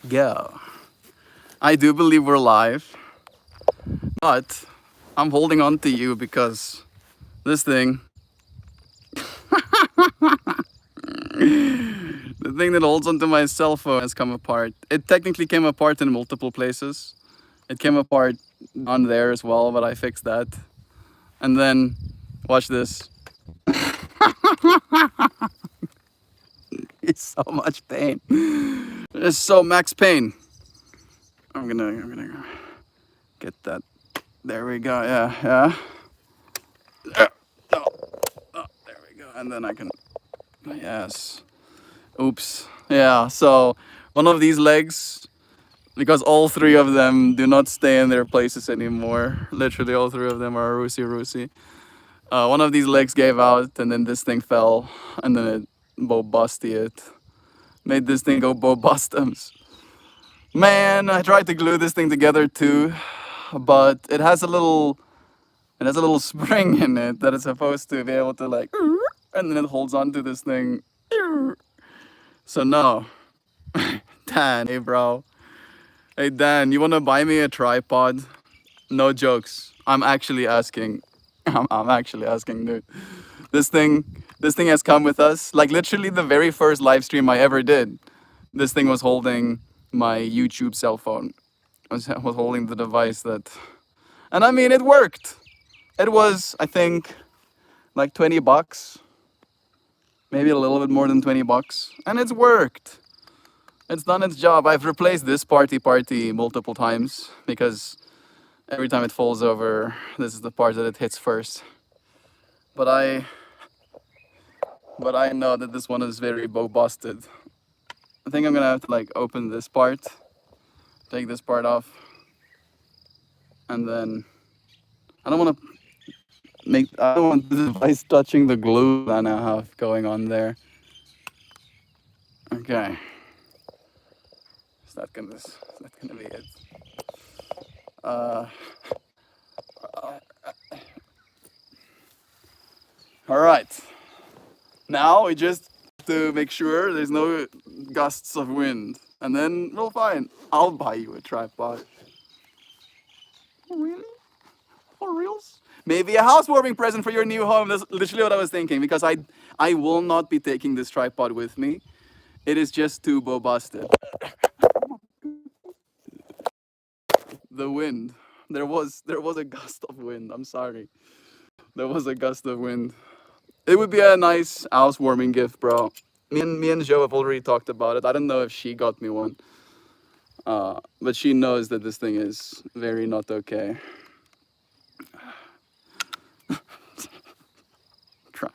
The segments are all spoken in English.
go. I do believe we're live, but I'm holding on to you because this thing, the thing that holds onto my cell phone has come apart. It technically came apart in multiple places. It came apart on there as well, but I fixed that. And then, watch this. It's so much pain. It's so max pain. I'm gonna get that. There we go. Yeah. Oh, there we go. And then I can. Yes. Oops. Yeah. So one of these legs, because all three of them do not stay in their places anymore. Literally, all three of them are roosy. One of these legs gave out, and then this thing fell, and then it bo busty it. Made this thing go bo bustums. Man, I tried to glue this thing together too, but it has a little spring in it that is supposed to be able to like, and then it holds on to this thing. So no, Dan, hey bro, hey Dan, you wanna buy me a tripod? No jokes. I'm actually asking. I'm actually asking, dude. This thing, this thing has come with us. Like literally the very first live stream I ever did. This thing was holding my YouTube cell phone. Was holding the device that, and I mean it worked. It was, I think, like $20, maybe a little bit more than $20, and it's worked. It's done its job. I've replaced this party multiple times because every time it falls over, this is the part that it hits first. But I know that this one is very busted. I think I'm gonna have to like open this part, take this part off, and then I don't want to I don't want the device touching the glue that I now have going on there. Okay. Is that gonna be it? Uh, all right. Now we just have to make sure there's no gusts of wind, and then we'll fine. I'll buy you a tripod. Really? For reals? Maybe a housewarming present for your new home. That's literally what I was thinking, because I will not be taking this tripod with me. It is just too busted. The wind. There was a gust of wind. I'm sorry. There was a gust of wind. It would be a nice housewarming gift, bro. Me and Joe have already talked about it. I don't know if she got me one. But she knows that this thing is very not okay.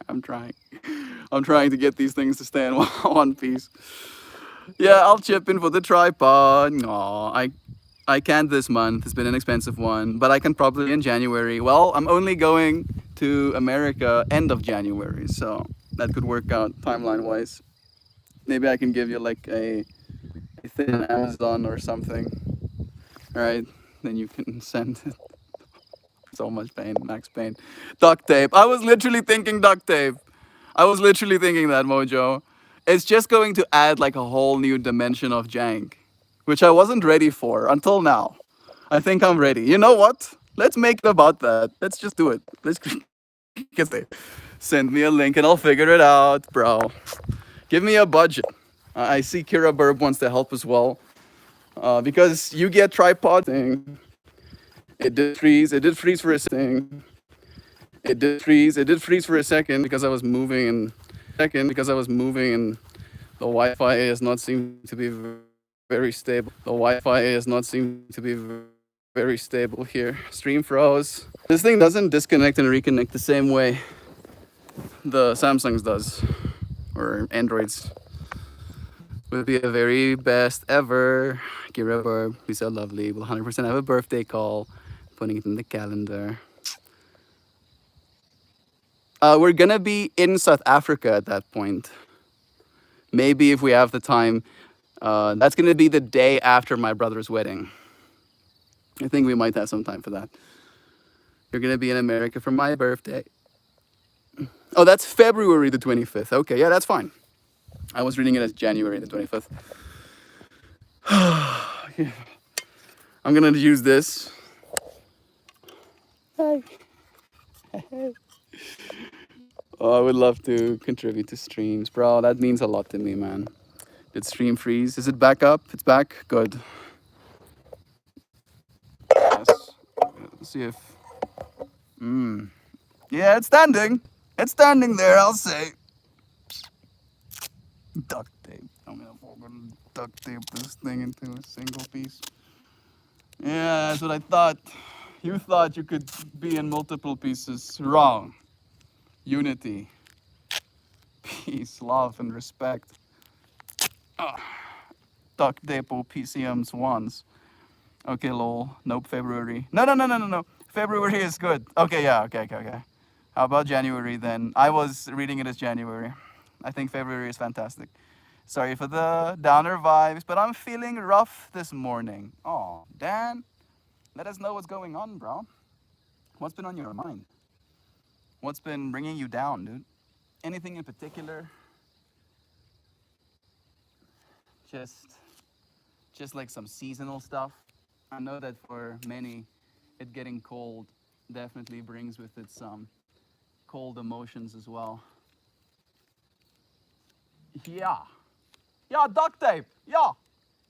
I'm trying. I'm trying to get these things to stay in one piece. Yeah, I'll chip in for the tripod. Aw, I can't this month. It's been an expensive one, but I can probably in January. Well, I'm only going to America end of January, so that could work out timeline-wise. Maybe I can give you like a thing on Amazon or something. All right, then you can send it. So much pain, max pain. Duct tape. I was literally thinking duct tape. I was literally thinking that, Mojo. It's just going to add like a whole new dimension of jank, which I wasn't ready for until now. I think I'm ready. You know what? Let's make it about that. Let's just do it. Let's get there. Send me a link and I'll figure it out, bro. Give me a budget. I see Kira Burb wants to help as well. Because you get tripod thing. It did freeze. It did freeze for a second. It did freeze. It did freeze for a second because I was moving and the Wi-Fi does not seem to be very stable. The Wi-Fi does not seem to be very stable here. Stream froze. This thing doesn't disconnect and reconnect the same way the Samsung's does, or Androids. Would be a very best ever. Kira Burb, be so lovely. We'll 100% have a birthday call. Putting it in the calendar. We're gonna be in South Africa at that point. Maybe if we have the time. That's gonna be the day after my brother's wedding. I think we might have some time for that. You're gonna be in America for my birthday. Oh, that's February the 25th. Okay, yeah, that's fine. I was reading it as January the 25th. I'm gonna use this. Oh, I would love to contribute to streams, bro. That means a lot to me, man. Did stream freeze? Is it back up? It's back? Good. Yes. Let's see if. Yeah, it's standing. It's standing there, I'll say. Duct tape. I'm gonna fucking duct tape this thing into a single piece. Yeah, that's what I thought. You thought you could be in multiple pieces. Wrong. Unity, peace, love, and respect. Duct tape PCMs once. Okay, lol. Nope, February. No. February is good. Okay, yeah, okay. How about January then? I was reading it as January. I think February is fantastic. Sorry for the downer vibes, but I'm feeling rough this morning. Oh, Dan, let us know what's going on, bro. What's been on your mind? What's been bringing you down, dude? Anything in particular? Just like some seasonal stuff. I know that for many, it getting cold definitely brings with it some cold emotions as well. Yeah. Ja, duct tape. Ja.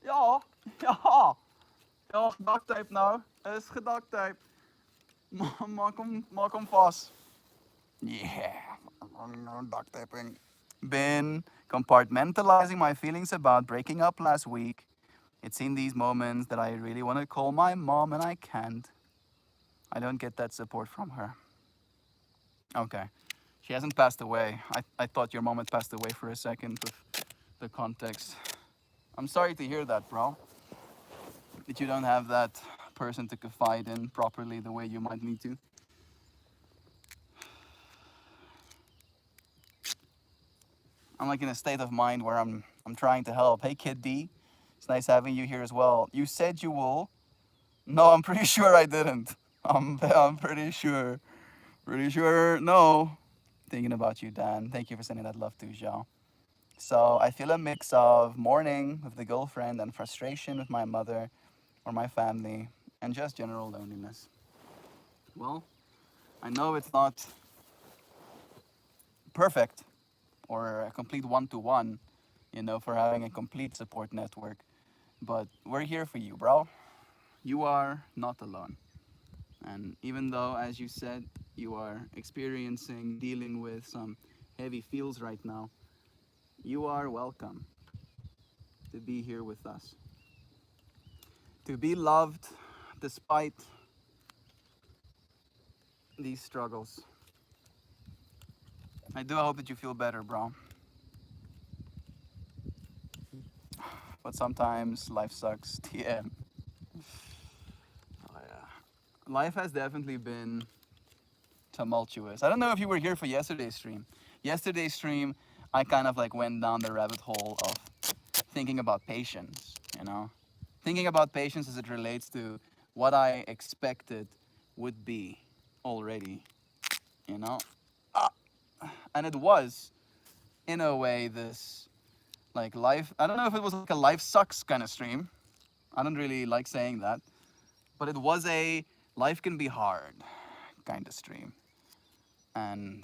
Ja. Ja. Ja, duct tape nou. Het is geduct tape. Maak hem vast. Yeah. Duct taping. Been compartmentalizing my feelings about breaking up last week. It's in these moments that I really want to call my mom and I can't. I don't get that support from her. Okay. She hasn't passed away. I thought your mom had passed away for a second with the context. I'm sorry to hear that, bro. That you don't have that person to confide in properly the way you might need to. I'm like in a state of mind where I'm trying to help. Hey, Kid D, it's nice having you here as well. You said you will. No, I'm pretty sure I didn't. I'm pretty sure. Pretty sure. No. Thinking about you, Dan. Thank you for sending that love to Jean. So I feel a mix of mourning with the girlfriend and frustration with my mother or my family and just general loneliness. Well, I know it's not perfect or a complete one-to-one, for having a complete support network, but we're here for you, bro. You are not alone. And even though, as you said, you are experiencing, dealing with some heavy feels right now, you are welcome to be here with us. To be loved despite these struggles. I do hope that you feel better, bro. But sometimes life sucks. TM. Oh, yeah. Life has definitely been tumultuous. I don't know if you were here for yesterday's stream. Yesterday's stream, I kind of like went down the rabbit hole of thinking about patience, Thinking about patience as it relates to what I expected would be already, you know? And it was, in a way, this like life. I don't know if it was like a life sucks kind of stream. I don't really like saying that. But it was a life can be hard kind of stream. And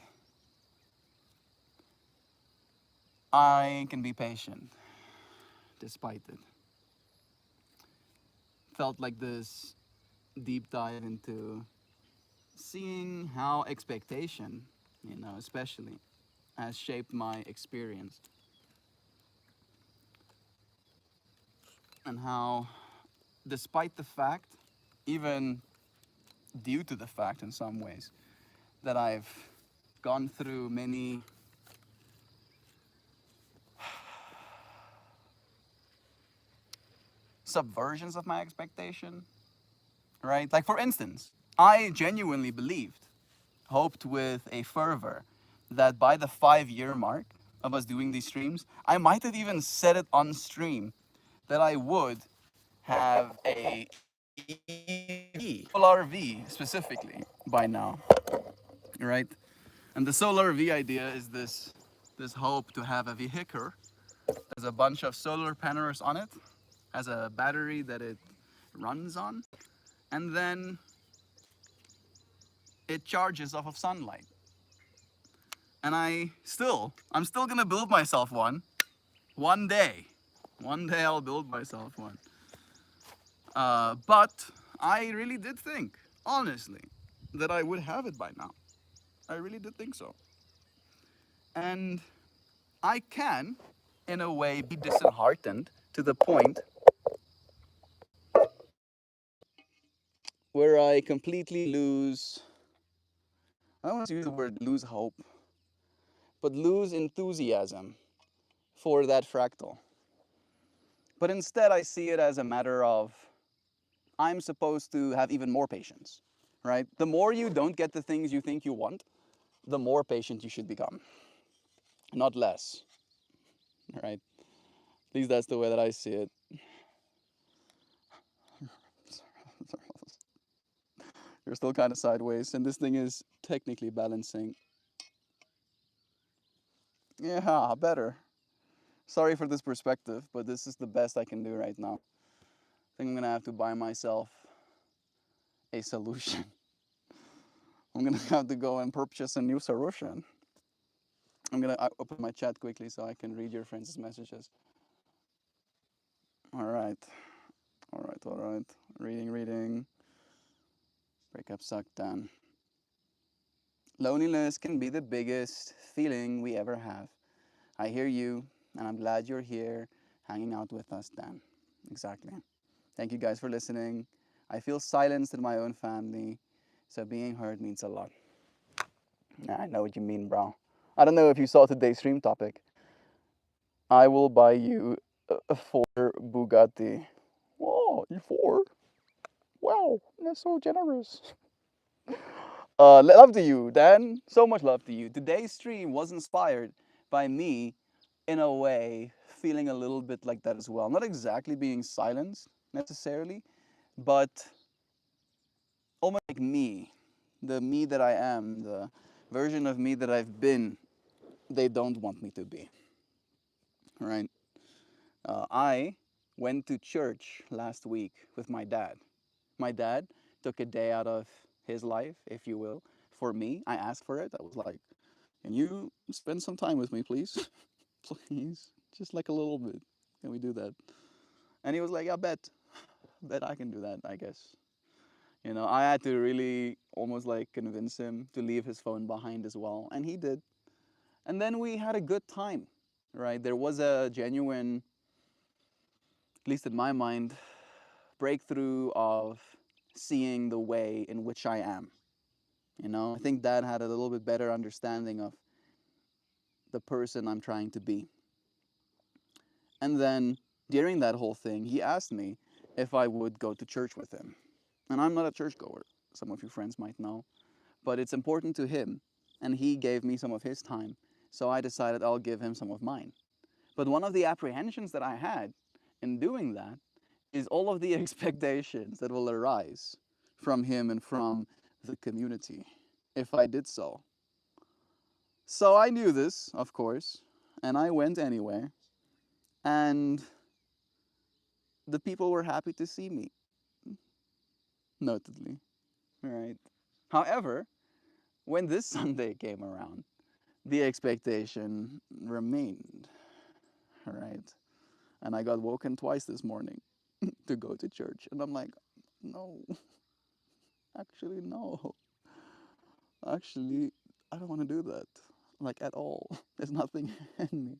I can be patient despite it. Felt like this deep dive into seeing how expectation, especially, has shaped my experience. And how, despite the fact, even due to the fact in some ways, that I've gone through many subversions of my expectation, right? Like, for instance, I genuinely believed, hoped with a fervor, that by the 5-year mark of us doing these streams, I might have even said it on stream that I would have a solar V specifically by now, right? And the solar V idea is this hope to have a vehicle. There's a bunch of solar panels on it. has a battery that it runs on, and then it charges off of sunlight. And I'm still gonna build myself one. One day. One day I'll build myself one. But I really did think, honestly, that I would have it by now. I really did think so. And I can, in a way, be disheartened to the point where I completely lose, I don't want to use the word lose hope, but lose enthusiasm for that fractal. But instead, I see it as a matter of I'm supposed to have even more patience, right? The more you don't get the things you think you want, the more patient you should become, not less, right? At least that's the way that I see it. You're still kind of sideways, and this thing is technically balancing. Yeah, better. Sorry for this perspective, but this is the best I can do right now. I think I'm gonna have to buy myself a solution. I'm gonna have to go and purchase a new solution. I'm gonna open my chat quickly so I can read your friends' messages. All right, all right, all right. Reading. Breakup suck, Dan. Loneliness can be the biggest feeling we ever have. I hear you, and I'm glad you're here hanging out with us, Dan. Exactly. Thank you guys for listening. I feel silenced in my own family, so being heard means a lot. Yeah, I know what you mean, bro. I don't know if you saw today's stream topic. I will buy you a Ford Bugatti. Whoa, you Ford? Wow, that's so generous. Love to you, Dan. So much love to you. Today's stream was inspired by me, in a way, feeling a little bit like that as well. Not exactly being silenced necessarily, but almost like me, the me that I am, the version of me that I've been, they don't want me to be, right? I went to church last week with my dad. My dad took a day out of his life, if you will, for me. I asked for it. I was like, can you spend some time with me, please? Please, just like a little bit. Can we do that? And he was like, yeah, bet I can do that, I guess. You know, I had to really almost like convince him to leave his phone behind as well, and he did. And then we had a good time, right? There was a genuine, at least in my mind, breakthrough of seeing the way in which I am. You know, I think Dad had a little bit better understanding of the person I'm trying to be. And then during that whole thing, he asked me if I would go to church with him. And I'm not a churchgoer, some of you friends might know, but it's important to him. And he gave me some of his time, so I decided I'll give him some of mine. But one of the apprehensions that I had in doing that is all of the expectations that will arise from him and from the community if I did so. So I knew this, of course, and I went anyway. And the people were happy to see me, notedly, right? However, when this Sunday came around, the expectation remained, right? And I got woken twice this morning to go to church. And I'm like, no, actually, no. Actually, I don't want to do that, like at all. There's nothing in me.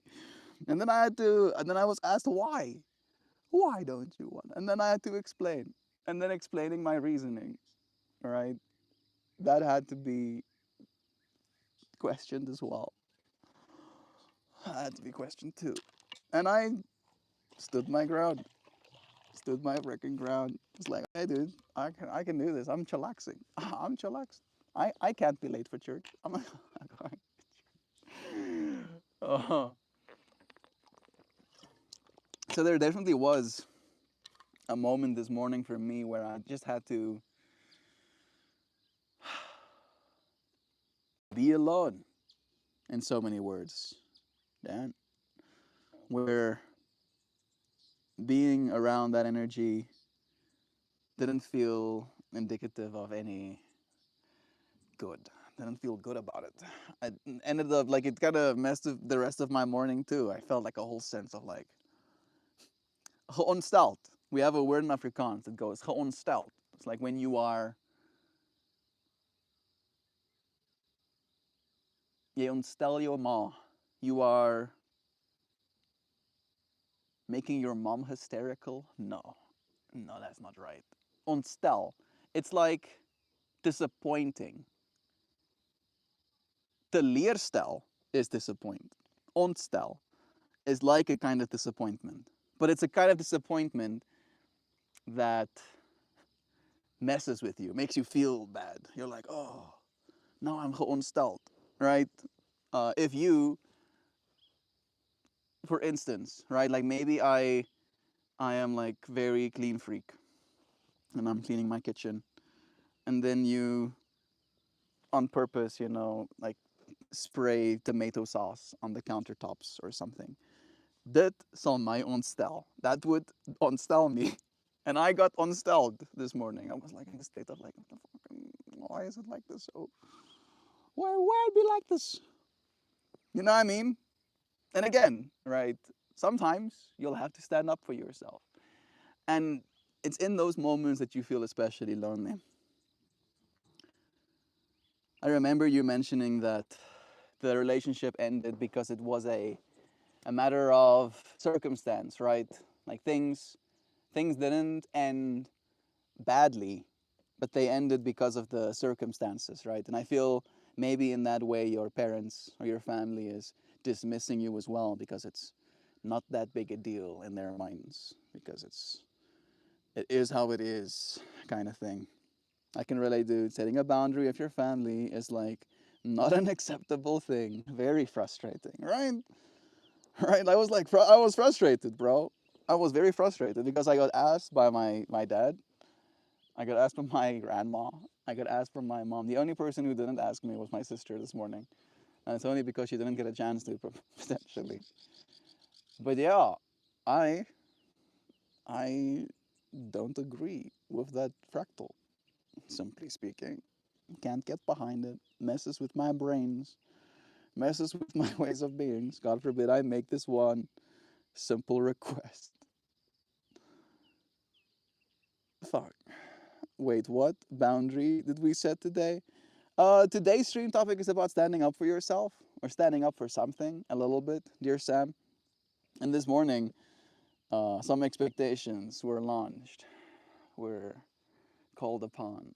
And then I was asked why. Why don't you want? And then I had to explain. And then explaining my reasoning, right? That had to be questioned as well. I had to be questioned too. And I stood my ground. Stood my freaking ground. It's like, hey dude, I can do this. I'm chillaxing. I'm chillaxed. I can't be late for church. I'm not going. uh, so there definitely was a moment this morning for me where I just had to be alone, in so many words, Dan. Where being around that energy didn't feel indicative of any good. Didn't feel good about it. I ended up like it kind of messed with the rest of my morning too. I felt like a whole sense of like geonsteld. We have a word in Afrikaans that goes geonsteld. It's like when you are je ontstel your ma. You are making your mom hysterical. No, no, that's not right. Ontstel. It's like disappointing. Teleerstel is disappoint. Ontstel is like a kind of disappointment. But it's a kind of disappointment that messes with you, makes you feel bad. You're like, oh, now I'm geonsteld, right? If you, for instance, right, like maybe I am like very clean freak, and I'm cleaning my kitchen, and then you, on purpose, like spray tomato sauce on the countertops or something. That zal mij ontstel. That would ontstel me. And I got onstelled this morning. I was like in a state of like, what the fuck? Why is it like this? So why it be like this? You know what I mean? And again, right? Sometimes you'll have to stand up for yourself. And it's in those moments that you feel especially lonely. I remember you mentioning that the relationship ended because it was a matter of circumstance, right? Like things didn't end badly, but they ended because of the circumstances, right? And I feel maybe in that way your parents or your family is dismissing you as well because it's not that big a deal in their minds because it is how it is kind of thing. I can relate to setting a boundary of your family is like not an acceptable thing. Very frustrating, right? Right? I was frustrated, bro. I was very frustrated because I got asked by my dad. I got asked by my grandma. I got asked from my mom. The only person who didn't ask me was my sister this morning. And it's only because she didn't get a chance to, potentially. But yeah, I I don't agree with that fractal, simply speaking. Can't get behind it. Messes with my brains. Messes with my ways of being. God forbid I make this one simple request. Fuck. Wait, what boundary did we set today? Today's stream topic is about standing up for yourself or standing up for something a little bit, dear Sam. And this morning, some expectations were launched, were called upon.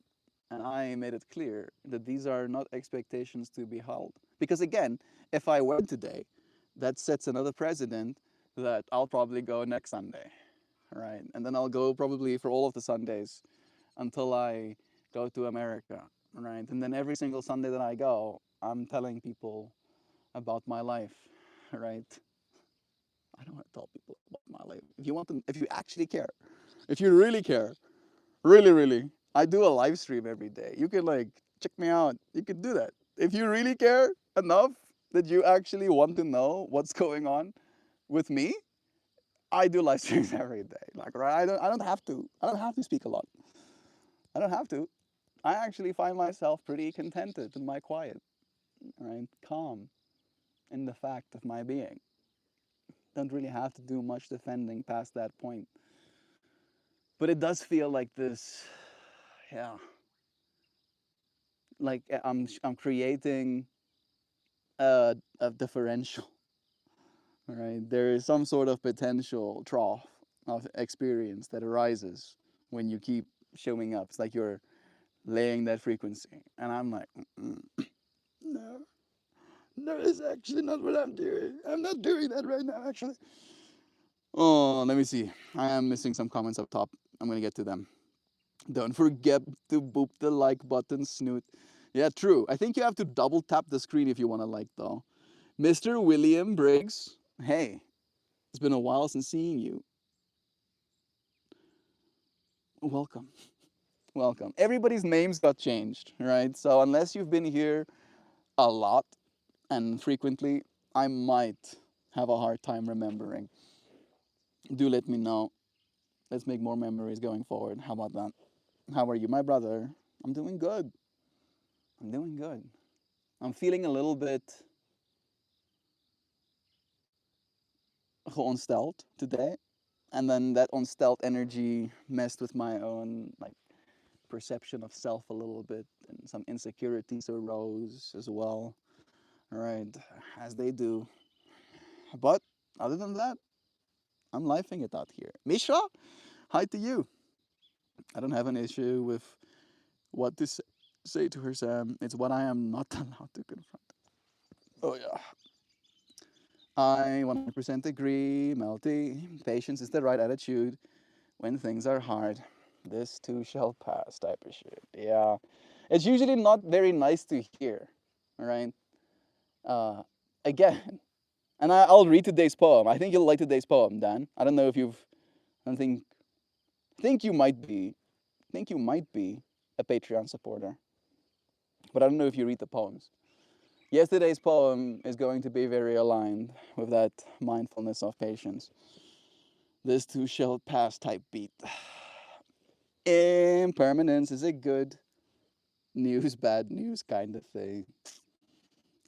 And I made it clear that these are not expectations to be held. Because again, if I went today, that sets another precedent that I'll probably go next Sunday, right? And then I'll go probably for all of the Sundays until I go to America, right? And then every single Sunday that I go, I'm telling people about my life, right? I don't want to tell people about my life. If you want to, if you actually care, if you really care, really, really, I do a live stream every day. You can like check me out. You can do that. If you really care enough that you actually want to know what's going on with me, I do live streams every day. Like, right? I don't have to. I don't have to speak a lot. I don't have to. I actually find myself pretty contented in my quiet, right? Calm in the fact of my being. Don't really have to do much defending past that point. But it does feel like this, yeah, like I'm creating a differential, right? There is some sort of potential trough of experience that arises when you keep showing up. It's like you're laying that frequency, and I'm like, no, no, it's actually not what I'm doing. I'm not doing that right now, actually. Oh, let me see. I am missing some comments up top. I'm gonna get to them. Don't forget to boop the like button, Snoot. Yeah, true. I think you have to double tap the screen if you want to like, though. Mr. William Briggs, hey, it's been a while since seeing you. Welcome. Welcome. Everybody's names got changed, right? So unless you've been here a lot and frequently, I might have a hard time remembering. Do let me know. Let's make more memories going forward. How about that? How are you, my brother? I'm doing good. I'm doing good. I'm feeling a little bit unstealth today. And then that unstealth energy messed with my own like perception of self a little bit, and some insecurities arose as well. All right, as they do. But other than that, I'm lifing it out here. Mishra, hi to you. I don't have an issue with what to say to her, Sam. It's what I am not allowed to confront. Oh, yeah. I 100% agree, Melty. Patience is the right attitude when things are hard. This too shall pass type of shit. Yeah. It's usually not very nice to hear, all right? Uh, again, and I'll read today's poem. I think you'll like today's poem, Dan. I don't know if you've, I don't think you might be, think you might be a Patreon supporter, but I don't know if you read the poems. Yesterday's poem is going to be very aligned with that mindfulness of patience. This too shall pass type beat. Impermanence is a good news, bad news kind of thing.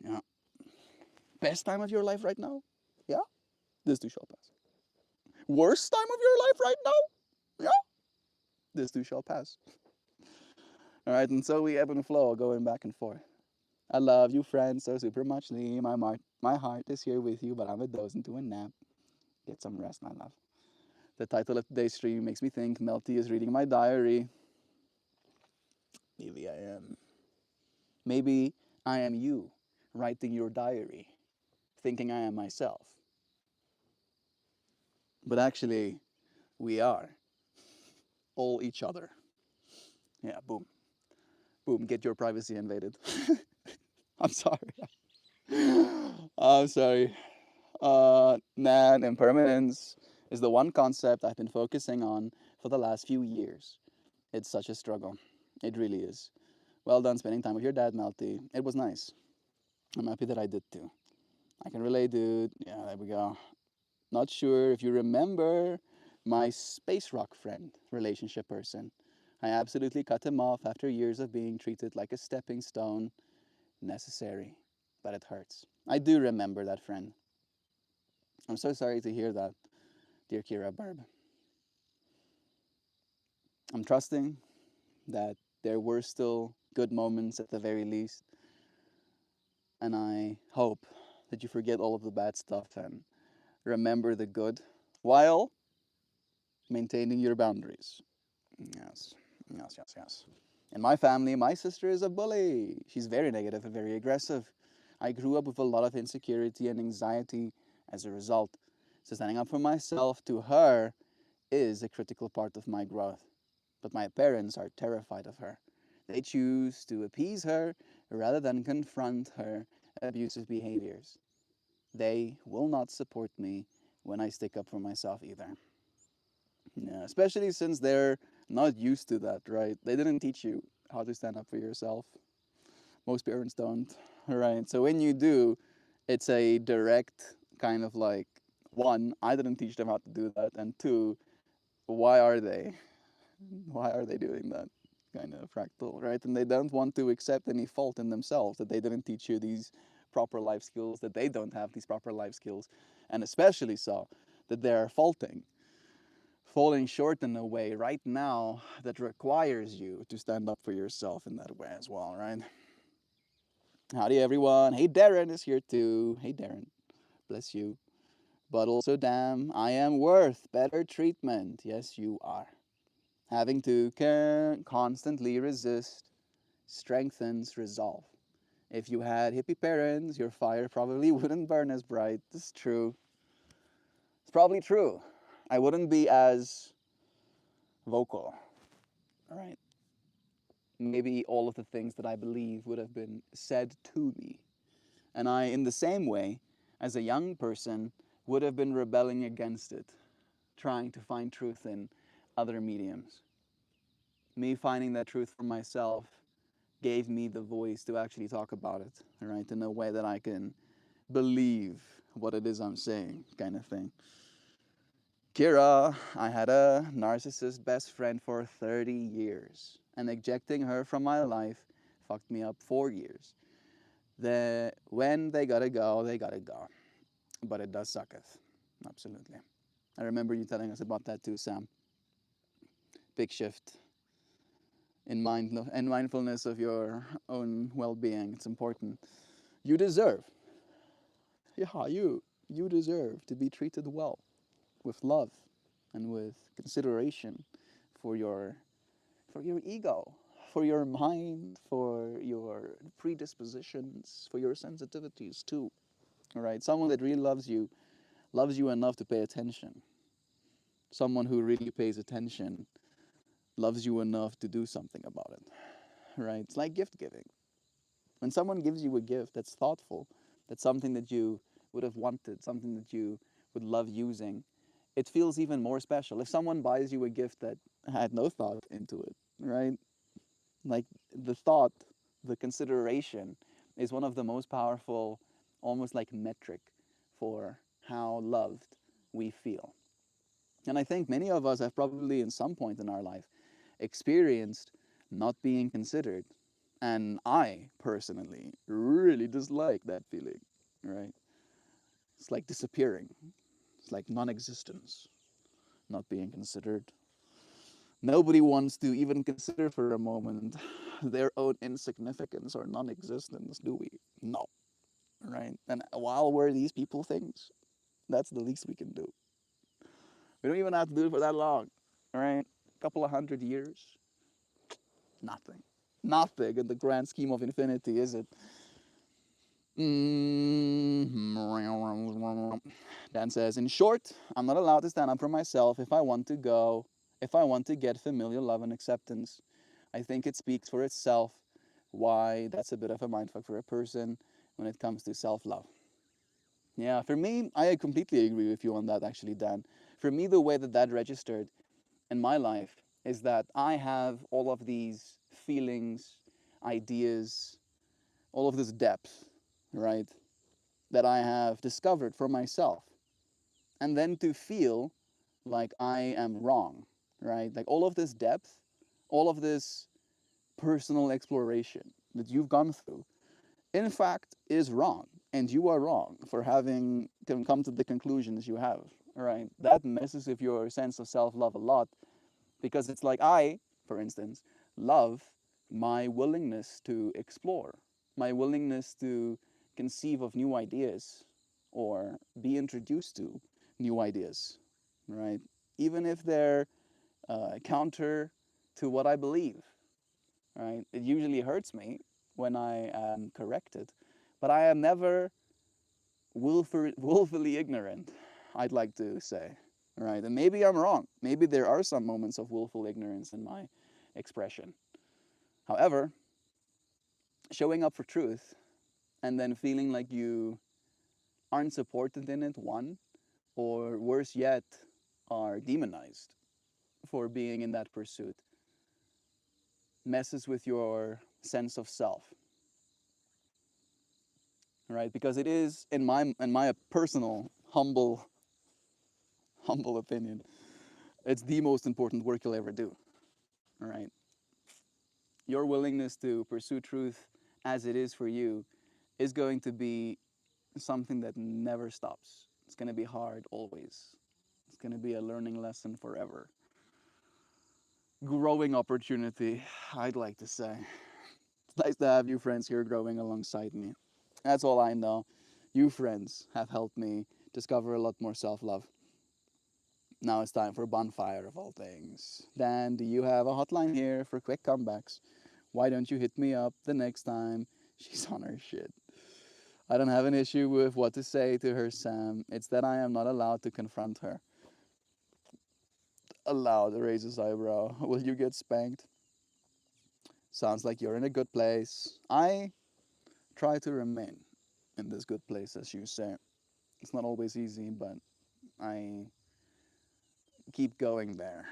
Yeah. Best time of your life right now? Yeah. This too shall pass. Worst time of your life right now? Yeah. This too shall pass. All right, and so we ebb and flow, going back and forth. I love you, friends, so super much. My heart is here with you, but I'm a doze into a nap. Get some rest, my love. The title of today's stream makes me think Melty is reading my diary. Maybe I am. Maybe I am you, writing your diary, thinking I am myself. But actually, we are all each other. Yeah, boom. Boom, get your privacy invaded. I'm sorry. I'm sorry. Man, impermanence is the one concept I've been focusing on for the last few years. It's such a struggle. It really is. Well done spending time with your dad, Melty. It was nice. I'm happy that I did too. I can relate, dude. Yeah, there we go. Not sure if you remember my space rock friend, relationship person. I absolutely cut him off after years of being treated like a stepping stone. Necessary, but it hurts. I do remember that friend. I'm so sorry to hear that, dear Kira Barb. I'm trusting that there were still good moments at the very least, and I hope that you forget all of the bad stuff and remember the good while maintaining your boundaries. Yes, yes, yes, yes. In my family, my sister is a bully. She's very negative and very aggressive. I grew up with a lot of insecurity and anxiety as a result. So standing up for myself to her is a critical part of my growth. But my parents are terrified of her. They choose to appease her rather than confront her abusive behaviors. They will not support me when I stick up for myself either. Yeah, especially since they're not used to that, right? They didn't teach you how to stand up for yourself. Most parents don't, right? So when you do, it's a direct kind of like, one, I didn't teach them how to do that, and two, why are they? Why are they doing that? Kind of fractal, right? And they don't want to accept any fault in themselves that they didn't teach you these proper life skills, that they don't have these proper life skills, and especially so that they're falling short in a way right now that requires you to stand up for yourself in that way as well, right? Howdy, everyone. Hey, Darren is here too. Hey, Darren. Bless you. But also, damn, I am worth better treatment. Yes, you are. Having to constantly resist strengthens resolve. If you had hippie parents, your fire probably wouldn't burn as bright. This is true. It's probably true. I wouldn't be as vocal, all right? Maybe all of the things that I believe would have been said to me. And I, in the same way, as a young person, would have been rebelling against it, trying to find truth in other mediums. Me finding that truth for myself gave me the voice to actually talk about it, right, in a way that I can believe what it is I'm saying, kind of thing. Kira, I had a narcissist best friend for 30 years, and ejecting her from my life fucked me up 4 years. When they gotta go. But it does sucketh. Absolutely. I remember you telling us about that too, Sam. Big shift in mindfulness of your own well-being. It's important. You deserve, yeah, you deserve to be treated well, with love, and with consideration for your for your ego, for your mind, for your predispositions, for your sensitivities too. All right, someone that really loves you enough to pay attention. Someone who really pays attention loves you enough to do something about it. Right? It's like gift giving. When someone gives you a gift that's thoughtful, that's something that you would have wanted, something that you would love using, it feels even more special. If someone buys you a gift that had no thought into it, right? Like the thought, the consideration is one of the most powerful, almost like metric for how loved we feel. And I think many of us have probably, in some point in our life, experienced not being considered. And I personally really dislike that feeling, right? It's like disappearing, it's like non existence, not being considered. Nobody wants to even consider for a moment their own insignificance or non existence, do we? No, right? And while we're these people things, that's the least we can do. We don't even have to do it for that long, all right? A couple of 100 years, nothing. Nothing in the grand scheme of infinity, is it? Dan says, in short, I'm not allowed to stand up for myself if I want to get familial love and acceptance. I think it speaks for itself why that's a bit of a mindfuck for a person when it comes to self-love. Yeah, for me, I completely agree with you on that actually, Dan. For me, the way that that registered in my life is that I have all of these feelings, ideas, all of this depth, right, that I have discovered for myself. And then to feel like I am wrong, right? Like all of this depth, all of this personal exploration that you've gone through, in fact, is wrong. And you are wrong for having come to the conclusions you have, right? That messes with your sense of self love a lot because it's like I, for instance, love my willingness to explore, my willingness to conceive of new ideas or be introduced to new ideas, right? Even if they're counter to what I believe, right? It usually hurts me when I am corrected, but I am never willfully ignorant, I'd like to say, right? And maybe I'm wrong. Maybe there are some moments of willful ignorance in my expression. However, showing up for truth and then feeling like you aren't supported in it, one, or worse yet, are demonized for being in that pursuit, messes with your sense of self, right? Because it is, in my personal humble opinion, it's the most important work you'll ever do, all right? Your willingness to pursue truth as it is for you is going to be something that never stops. It's going to be hard always. It's going to be a learning lesson forever. Growing opportunity, I'd like to say. It's nice to have you friends here growing alongside me. That's all I know. You friends have helped me discover a lot more self-love. Now it's time for bonfire of all things. Dan, do you have a hotline here for quick comebacks? Why don't you hit me up the next time she's on her shit? I don't have an issue with what to say to her, Sam. It's that I am not allowed to confront her. Allowed, raises eyebrow. Will you get spanked? Sounds like you're in a good place. I try to remain in this good place, as you say. It's not always easy, but I keep going there,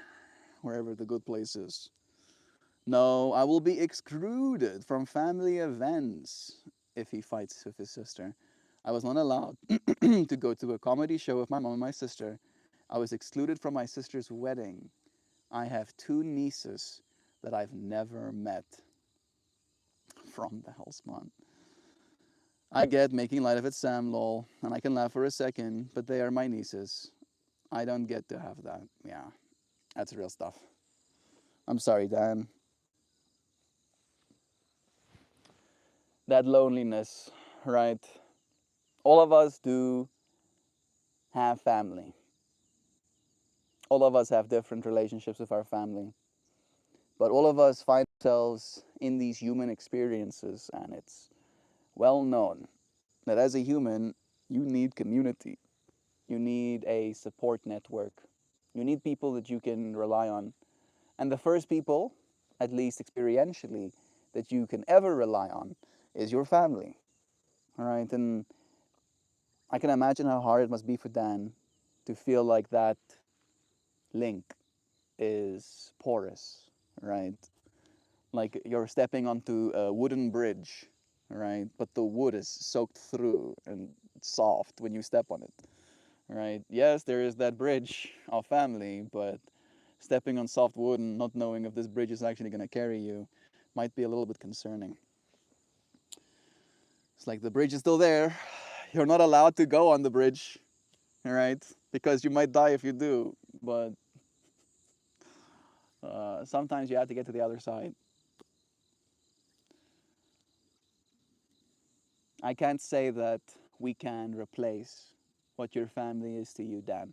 wherever the good place is. No, I will be excluded from family events if he fights with his sister. I was not allowed to go to a comedy show with my mom and my sister, I was excluded from my sister's wedding. I have two nieces that I've never met. From the hell's man. I get making light of it, Sam, lol, and I can laugh for a second, but they are my nieces. I don't get to have that. Yeah, that's real stuff. I'm sorry, Dan. That loneliness, right? All of us do have family. All of us have different relationships with our family. But all of us find ourselves in these human experiences, and it's well known that as a human, you need community. You need a support network. You need people that you can rely on. And the first people, at least experientially, that you can ever rely on is your family. All right. And I can imagine how hard it must be for Dan to feel like that link is porous, right? Like you're stepping onto a wooden bridge, right? But the wood is soaked through and soft when you step on it, right? Yes, there is that bridge of family, but stepping on soft wood and not knowing if this bridge is actually going to carry you might be a little bit concerning. It's like the bridge is still there. You're not allowed to go on the bridge, all right? Because you might die if you do, but sometimes you have to get to the other side. I can't say that we can replace what your family is to you, Dan.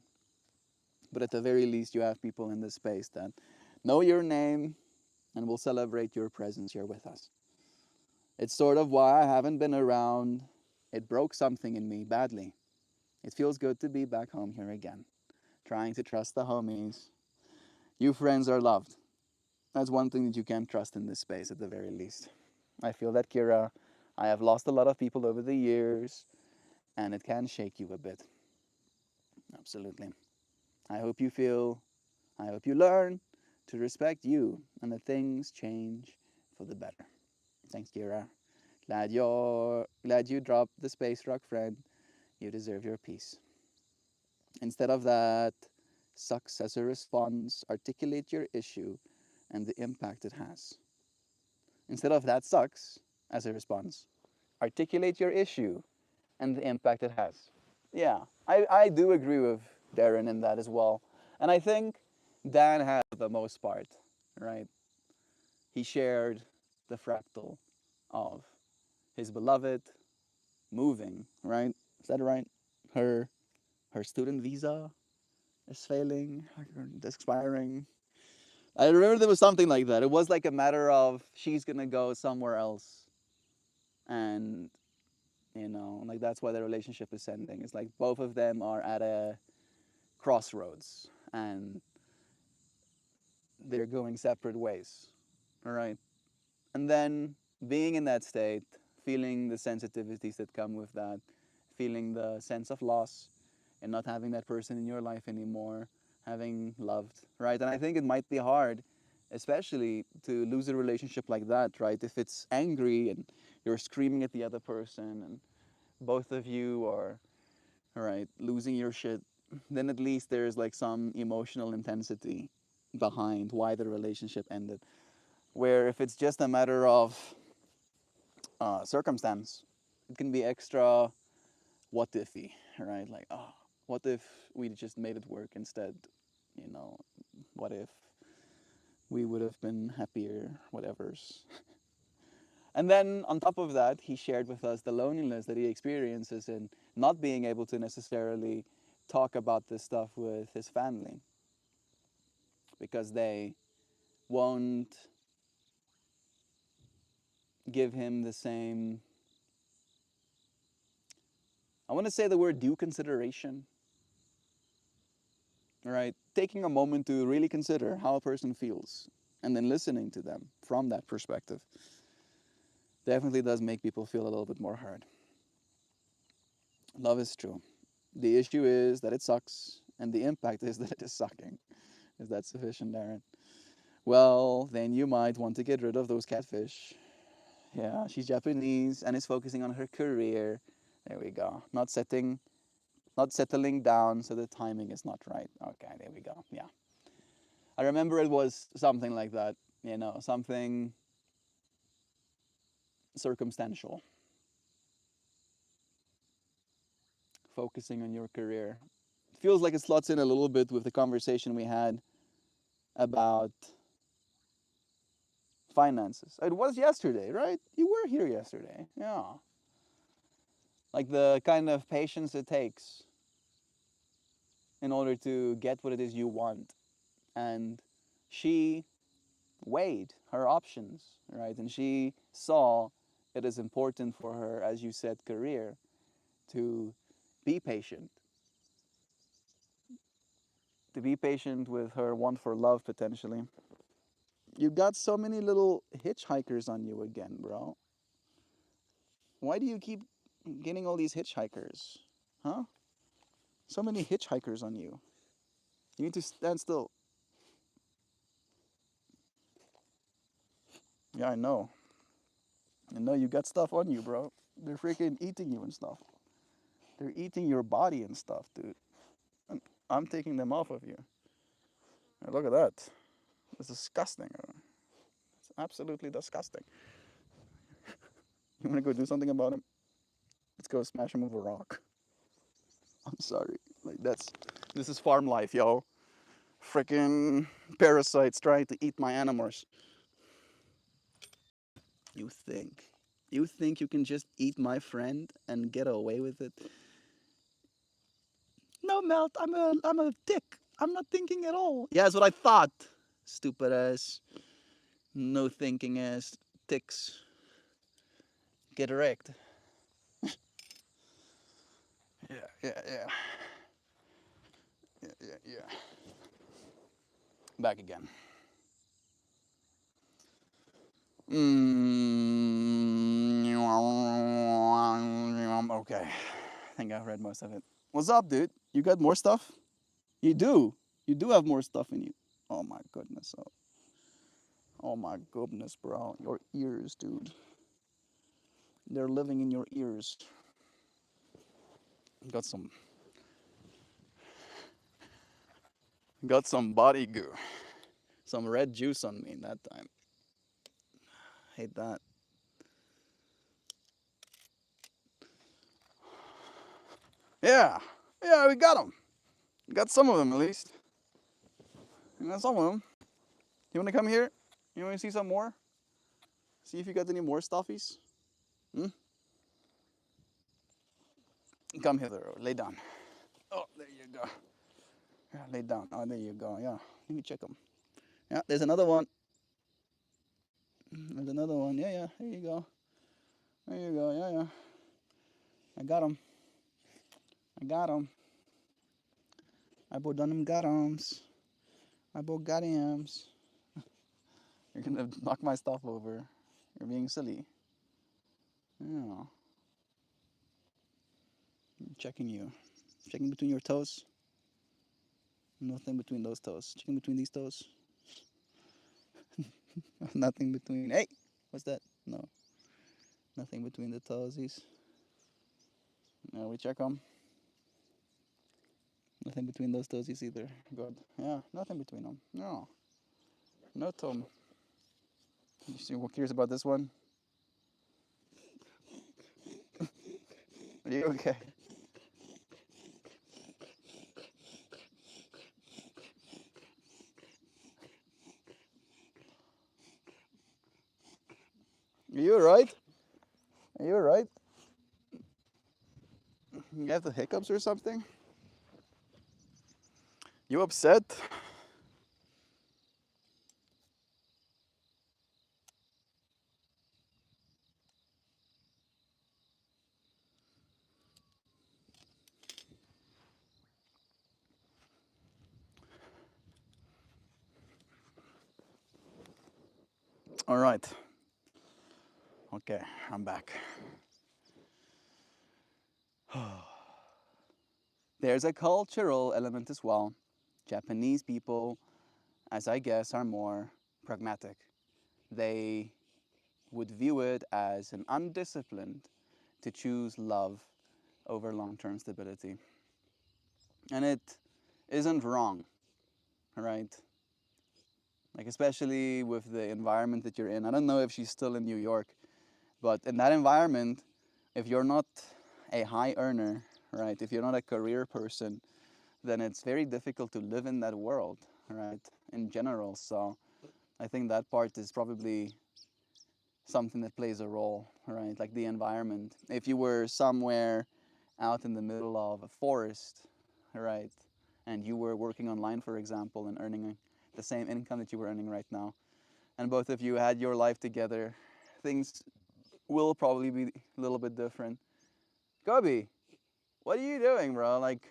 But at the very least, you have people in this space that know your name and will celebrate your presence here with us. It's sort of why I haven't been around. It broke something in me badly. It feels good to be back home here again, trying to trust the homies. You friends are loved. That's one thing that you can trust in this space at the very least. I feel that, Kira. I have lost a lot of people over the years, and it can shake you a bit. Absolutely. I hope you feel, I hope you learn to respect you and that things change for the better. Thanks, Kira. Glad you dropped the space rock, friend. You deserve your peace. Instead of that, sucks as a response, articulate your issue and the impact it has. Instead of that sucks as a response, articulate your issue and the impact it has. Yeah, I do agree with Darren in that as well. And I think Dan had the most part, right? He shared the fractal of his beloved moving, right? Is that right? Her her student visa is failing, expiring. I remember there was something like that. It was like a matter of she's gonna go somewhere else, and like that's why the relationship is ending. It's like both of them are at a crossroads, and they're going separate ways. All right, and then being in that state, feeling the sensitivities that come with that, feeling the sense of loss, and not having that person in your life anymore, having loved, right? And I think it might be hard, especially to lose a relationship like that, right? If it's angry and you're screaming at the other person and both of you are, all right, losing your shit, then at least there's like some emotional intensity behind why the relationship ended. Where if it's just a matter of circumstance, it can be extra what ify, right? Like, oh, what if we just made it work instead? You know, what if we would have been happier, whatever's. And then on top of that, he shared with us the loneliness that he experiences in not being able to necessarily talk about this stuff with his family because they won't give him the same, I want to say the word due consideration, right? Taking a moment to really consider how a person feels and then listening to them from that perspective definitely does make people feel a little bit more heard. Love is true. The issue is that it sucks, and the impact is that it is sucking. Is that sufficient, Darren? Well, then you might want to get rid of those catfish. Yeah, she's Japanese and is focusing on her career. There we go. Not setting not settling down, so the timing is not right. Okay, there we go. Yeah. I remember it was something like that, something circumstantial. Focusing on your career. It feels like it slots in a little bit with the conversation we had about finances. It was yesterday, right? You were here yesterday. Yeah. Like the kind of patience it takes in order to get what it is you want. And she weighed her options, right? And she saw it is important for her, as you said, career, to be patient. To be patient with her want for love, potentially. You got so many little hitchhikers on you again, bro. Why do you keep getting all these hitchhikers? Huh? So many hitchhikers on you. You need to stand still. Yeah, I know. I know you got stuff on you, bro. They're freaking eating you and stuff. They're eating your body and stuff, dude. And I'm taking them off of you. And look at that. It's disgusting. It's absolutely disgusting. You want to go do something about him? Let's go smash him with a rock. I'm sorry. Like this is farm life, yo. Freaking parasites trying to eat my animals. You think? You think you can just eat my friend and get away with it? No, Melt, I'm a dick. I'm not thinking at all. Yeah, that's what I thought. Stupid ass, no thinking ass ticks. Get wrecked. Yeah, yeah, yeah. Yeah, yeah, yeah. Back again. Okay. I think I've read most of it. What's up, dude? You got more stuff? You do. You do have more stuff in you. Oh my goodness. Oh my goodness, bro. Your ears, dude. They're living in your ears. Got some body goo. Some red juice on me that time. Hate that. Yeah. Yeah, we got them. We got some of them at least. We got some of them. You want to come here? You want to see some more? See if you got any more stuffies? Hmm? Come hither. Lay down. Oh, there you go. Yeah, lay down. Oh, there you go. Yeah. Let me check them. Yeah, there's another one. There's another one. Yeah, yeah. There you go. There you go. Yeah, yeah. I got him. I got him. I both done them got 'ems. I both got 'ems. You're gonna knock my stuff over. You're being silly. Yeah. I'm checking you. Checking between your toes. Nothing between those toes. Checking between these toes. Nothing between. Hey, what's that? No, nothing between the toesies. No, we check them. Nothing between those toesies either. Good. Yeah, nothing between them. No, no Tom. You see, what curious about this one? Are you okay? Are you alright? Are you alright? You have the hiccups or something? You upset? Alright. Okay, I'm back. There's a cultural element as well. Japanese people, as I guess, are more pragmatic. They would view it as an undisciplined to choose love over long term stability. And it isn't wrong, right? Like, especially with the environment that you're in. I don't know if she's still in New York, but in that environment, if you're not a high earner, right, if you're not a career person, then it's very difficult to live in that world, right, in general. So I think that part is probably something that plays a role, right, like the environment. If you were somewhere out in the middle of a forest, right, and you were working online, for example, and earning the same income that you were earning right now, and both of you had your life together, things will probably be a little bit different. Gobi, what are you doing, bro? Like,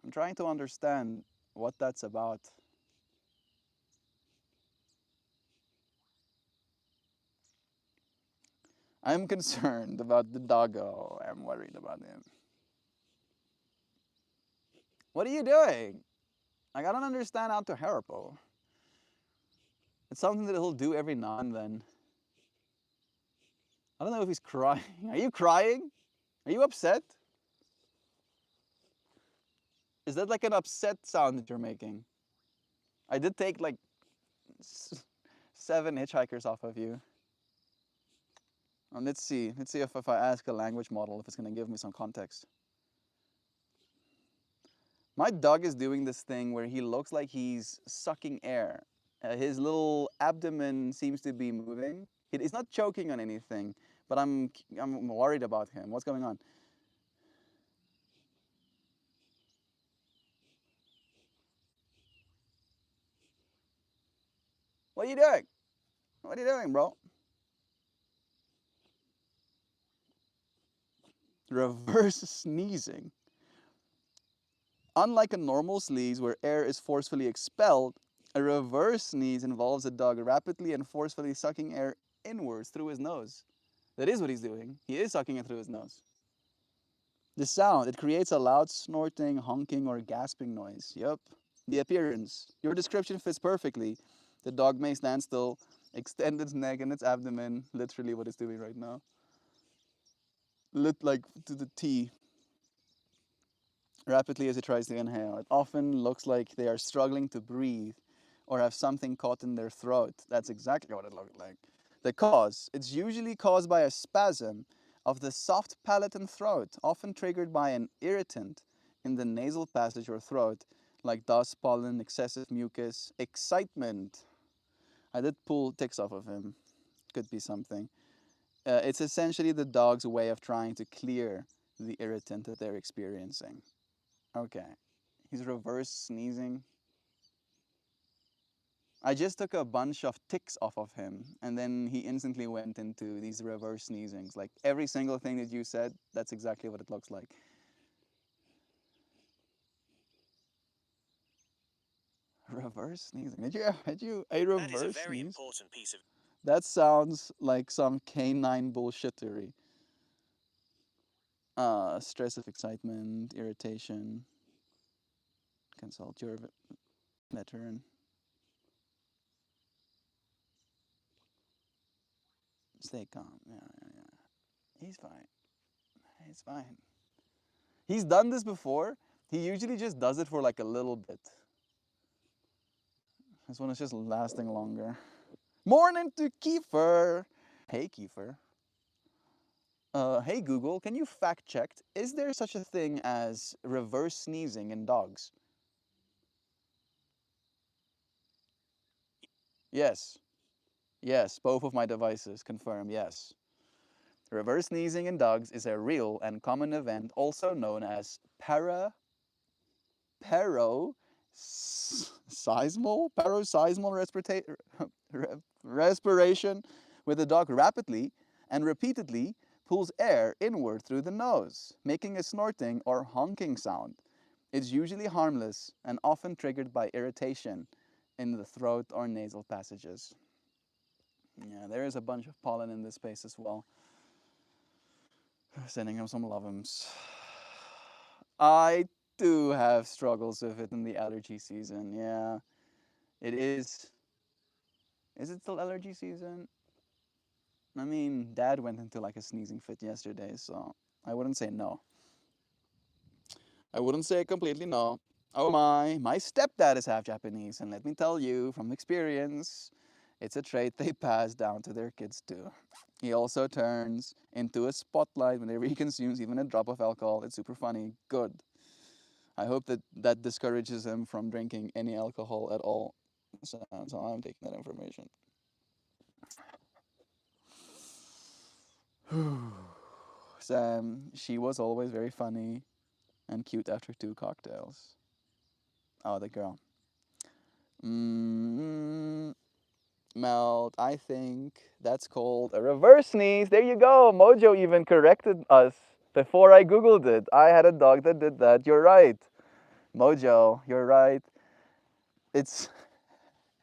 I'm trying to understand what that's about. I'm concerned about the doggo. I'm worried about him. What are you doing? Like, I don't understand how to help. It's something that he'll do every now and then. I don't know if he's crying. Are you crying? Are you upset? Is that like an upset sound that you're making? I did take like 7 hitchhikers off of you. Let's see. Let's see if I ask a language model, if it's going to give me some context. My dog is doing this thing where he looks like he's sucking air. His little abdomen seems to be moving. He's not choking on anything, but I'm worried about him. What's going on? What are you doing? What are you doing, bro? Reverse sneezing. Unlike a normal sneeze where air is forcefully expelled, a reverse sneeze involves a dog rapidly and forcefully sucking air inwards through his nose. That is what he's doing. He is sucking it through his nose. The sound, it creates a loud snorting, honking, or gasping noise. Yep. The appearance. Your description fits perfectly. The dog may stand still, extend its neck and its abdomen, literally what it's doing right now. Lit like to the T, rapidly as it tries to inhale. It often looks like they are struggling to breathe or have something caught in their throat. That's exactly what it looked like. The cause, it's usually caused by a spasm of the soft palate and throat, often triggered by an irritant in the nasal passage or throat, like dust, pollen, excessive mucus, excitement. I did pull ticks off of him. Could be something. It's essentially the dog's way of trying to clear the irritant that they're experiencing. Okay. He's reverse sneezing. I just took a bunch of ticks off of him, and then he instantly went into these reverse sneezings. Like every single thing that you said, that's exactly what it looks like. Reverse sneezing. Did you a reverse sneeze? That sounds like some canine bullshittery. Stress of excitement, irritation. Consult your veteran. Stay calm. Yeah, yeah, yeah. He's fine. He's fine. He's done this before. He usually just does it for like a little bit. This one is just lasting longer. Morning to Kiefer. Hey Kiefer. Hey Google, can you fact check? Is there such a thing as reverse sneezing in dogs? Yes. Yes, both of my devices confirm yes. Reverse sneezing in dogs is a real and common event, also known as paroxysmal respiration, where the dog rapidly and repeatedly pulls air inward through the nose, making a snorting or honking sound. It's usually harmless and often triggered by irritation in the throat or nasal passages. Yeah, there is a bunch of pollen in this space as well. Sending him some loveums. I do have struggles with it in the allergy season. Yeah, it is. Is it still allergy season? I mean, Dad went into like a sneezing fit yesterday, so I wouldn't say no. I wouldn't say completely no. Oh my stepdad is half Japanese, and let me tell you from experience, it's a trait they pass down to their kids too. He also turns into a spotlight whenever he consumes even a drop of alcohol. It's super funny. Good. I hope that that discourages him from drinking any alcohol at all. So I'm taking that information. Sam, she was always very funny and cute after 2 cocktails. Oh, the girl. Mm, Melt, I think that's called a reverse sneeze. There you go. Mojo even corrected us before I Googled it. I had a dog that did that. You're right. Mojo, you're right. It's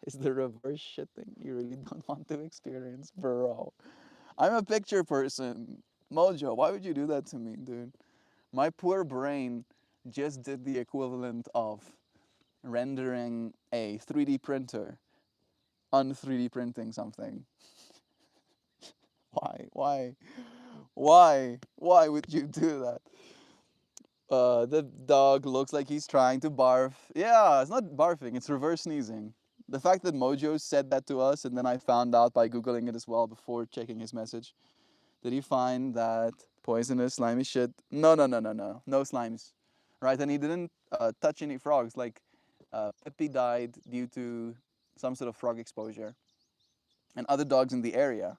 it's the reverse shit thing you really don't want to experience, bro. I'm a picture person. Mojo, why would you do that to me, dude? My poor brain just did the equivalent of rendering a 3D printer on 3D printing something. Why? Why would you do that? The dog looks like he's trying to barf. Yeah, it's not barfing, it's reverse sneezing. The fact that Mojo said that to us, and then I found out by Googling it as well before checking his message. Did he find that poisonous, slimy shit? No slimes. Right, and he didn't touch any frogs. Like, Pippi died due to some sort of frog exposure. And other dogs in the area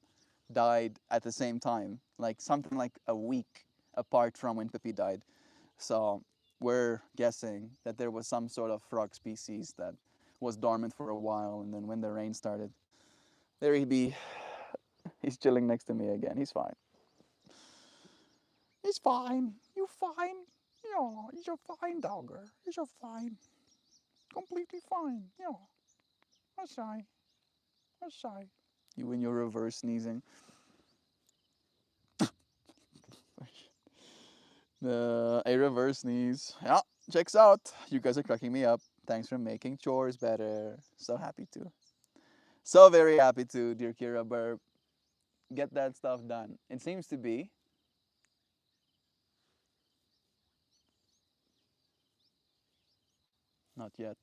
died at the same time, like something like a week apart from when Pippi died. So we're guessing that there was some sort of frog species that was dormant for a while, and then when the rain started, there he'd be. He's chilling next to me again. He's fine. He's fine. You fine? Yeah, he's a fine dogger. He's a fine. Completely fine. Yeah. That's shy. That's shy. You and your reverse sneezing. A reverse sneeze. Yeah, checks out. You guys are cracking me up. Thanks for making chores better. So happy to. So very happy to, dear Kira Burp. Get that stuff done. It seems to be. Not yet.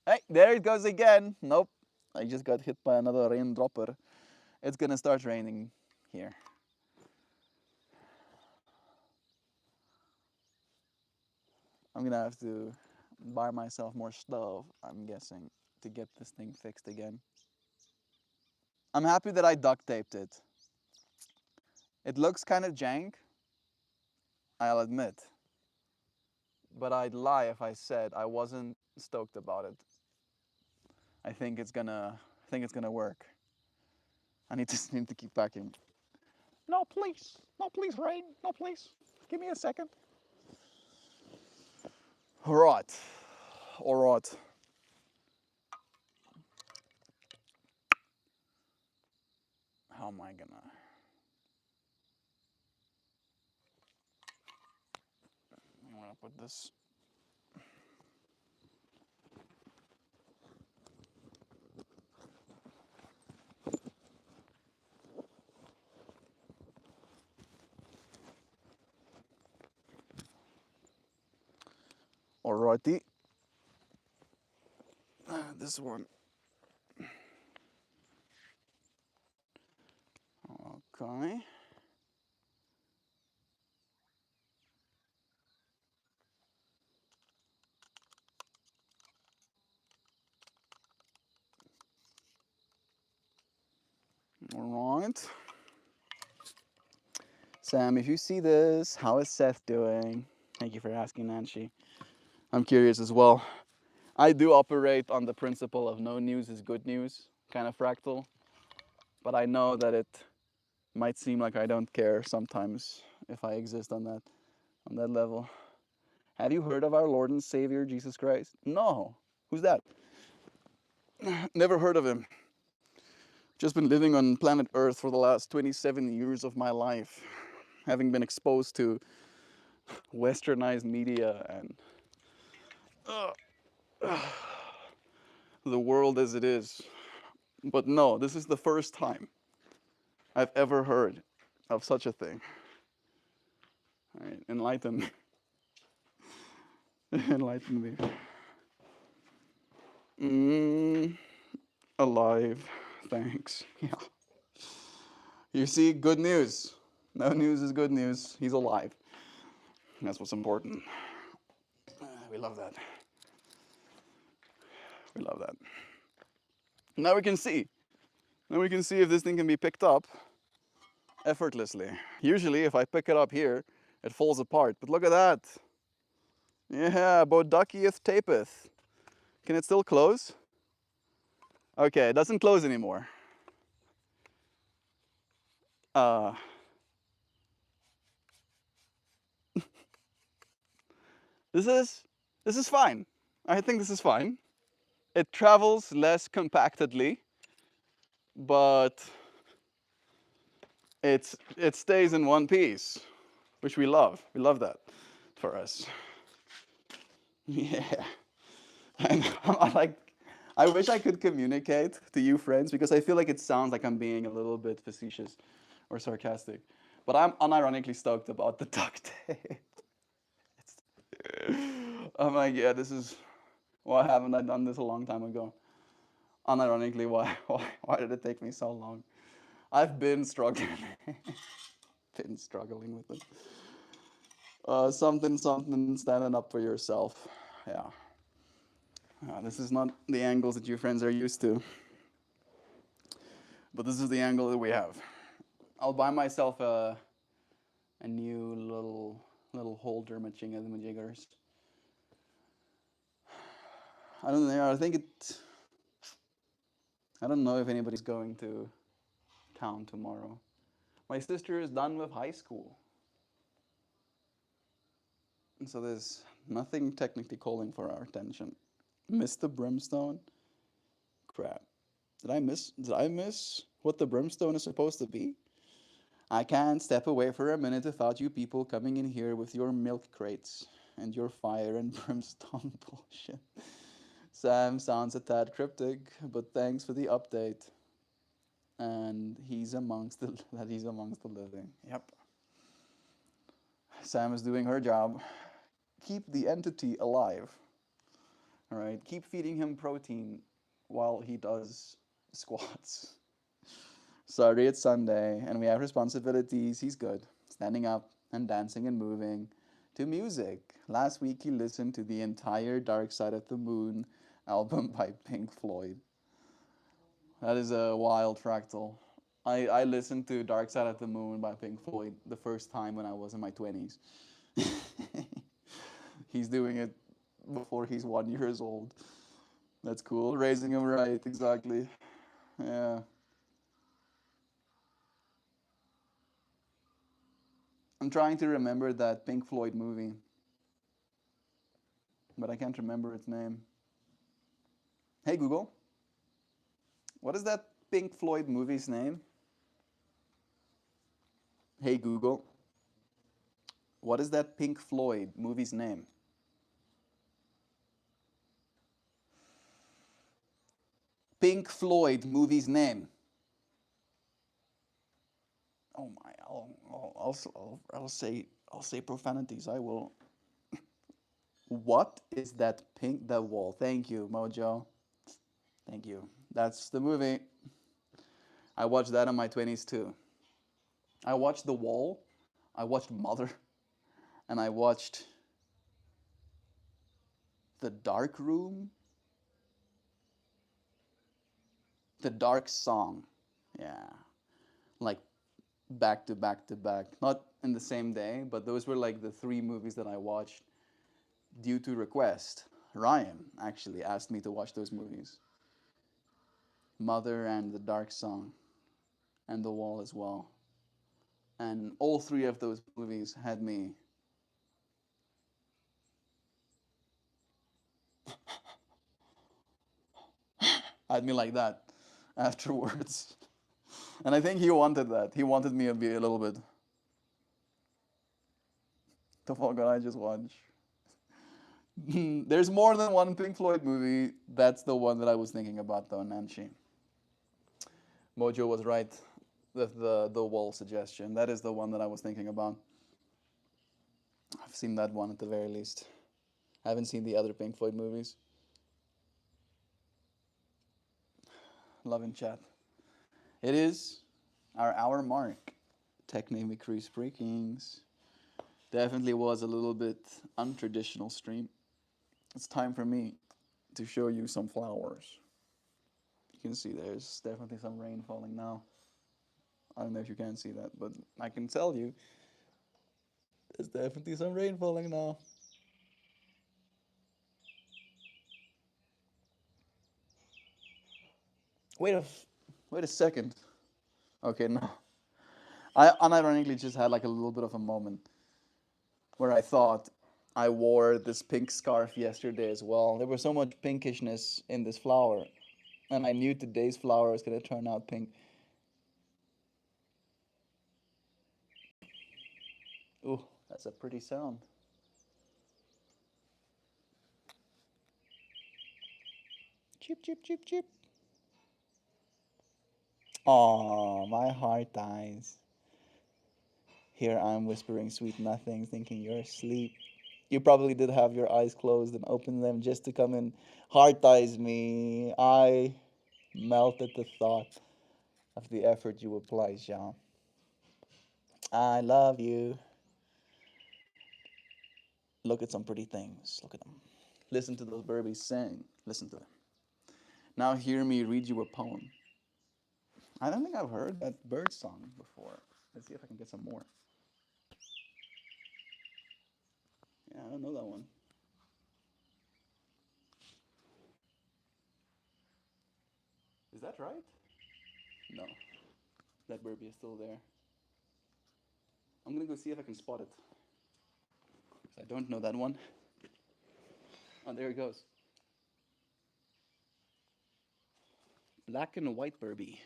Hey, there it goes again. Nope. I just got hit by another raindropper. It's gonna start raining here. I'm gonna have to buy myself more stuff, I'm guessing, to get this thing fixed again. I'm happy that I duct taped it. It looks kind of jank, I'll admit. But I'd lie if I said I wasn't stoked about it. I think it's gonna work. I need to need to keep packing. No, please. No, please, rain. No, please. Give me a second. All right. All right. How am I gonna? I'm gonna put this. Alrighty. This one. Okay. All right. Sam, if you see this, how is Seth doing? Thank you for asking, Nancy. I'm curious as well. I do operate on the principle of no news is good news, kind of fractal, but I know that it might seem like I don't care sometimes if I exist on that level. Have you heard of our Lord and Savior Jesus Christ? No. Who's that? Never heard of him. Just been living on planet Earth for the last 27 years of my life, having been exposed to westernized media and the world as it is. But no, this is the first time I've ever heard of such a thing. All right, enlighten me. Enlighten me. Mm, alive. Thanks. Yeah. You see, good news. No news is good news. He's alive. That's what's important. We love that. We love that. Now we can see. Now we can see if this thing can be picked up effortlessly. Usually, if I pick it up here, it falls apart. But look at that. Yeah, Boduckieth tapeth. Can it still close? Okay, it doesn't close anymore. Uh, this is fine. I think this is fine. It travels less compactedly, but it stays in one piece, which we love. We love that for us. Yeah. And I'm like, I wish I could communicate to you friends because I feel like it sounds like I'm being a little bit facetious or sarcastic. But I'm unironically stoked about the duct tape. I'm like, yeah, this is why haven't I done this a long time ago? Unironically, why did it take me so long? I've been struggling, been struggling with it. Something, standing up for yourself. Yeah. This is not the angles that you friends are used to, but this is the angle that we have. I'll buy myself a new little holder majiggers. I don't know. I don't know if anybody's going to town tomorrow. My sister is done with high school, and so there's nothing technically calling for our attention. Missed the brimstone? Crap. Did I miss what the brimstone is supposed to be? I can't step away for a minute without you people coming in here with your milk crates and your fire and brimstone bullshit. Sam sounds a tad cryptic, but thanks for the update. And he's amongst the living. Yep. Sam is doing her job. Keep the entity alive. All right. Keep feeding him protein while he does squats. Sorry, it's Sunday and we have responsibilities. He's good. Standing up and dancing and moving to music. Last week he listened to the entire Dark Side of the Moon album by Pink Floyd. That is a wild fractal. I listened to Dark Side of the Moon by Pink Floyd the first time when I was in my 20s. He's doing it before he's 1 year old. That's cool. Raising him right, exactly. Yeah. I'm trying to remember that Pink Floyd movie, but I can't remember its name. Hey Google, what is that Pink Floyd movie's name? Hey Google, what is that Pink Floyd movie's name? Pink Floyd movie's name. Oh my! I'll say profanities. I will. What is that pink? The wall. Thank you, Mojo. Thank you. That's the movie. I watched that in my 20s too. I watched The Wall. I watched Mother, and I watched The Dark Room, The Dark Song. Yeah, like back to back to back. Not in the same day, but those were like the three movies that I watched due to request. Ryan actually asked me to watch those movies. Mother and The Dark Song and The Wall as well. And all three of those movies had me like that afterwards. And I think he wanted that. He wanted me to be a little bit. The fuck did I just watch? There's more than one Pink Floyd movie. That's the one that I was thinking about, though, Nancy. Mojo was right with the wall suggestion. That is the one that I was thinking about. I've seen that one at the very least. Haven't seen the other Pink Floyd movies. Love in chat. It is our hour mark. Technically speaking, definitely was a little bit untraditional stream. It's time for me to show you some flowers. You can see there's definitely some rain falling now. I don't know if you can see that, but I can tell you there's definitely some rain falling now. Wait a wait a second. Okay, no. I unironically just had like a little bit of a moment where I thought I wore this pink scarf yesterday as well. There was so much pinkishness in this flower, and I knew today's flower was gonna turn out pink. Ooh, that's a pretty sound. Chip, chip, chip, chip. Aw, my heart dies. Here I'm whispering sweet nothing, thinking you're asleep. You probably did have your eyes closed and open them just to come and heart dies me. I melt at the thought of the effort you apply, Jean. I love you. Look at some pretty things. Look at them. Listen to those birdies sing. Listen to them. Now hear me read you a poem. I don't think I've heard that bird song before. Let's see if I can get some more. Yeah, I don't know that one. Is that right? No. That birdie is still there. I'm gonna go see if I can spot it. I don't know that one. Oh, there it goes. Black and white Burby.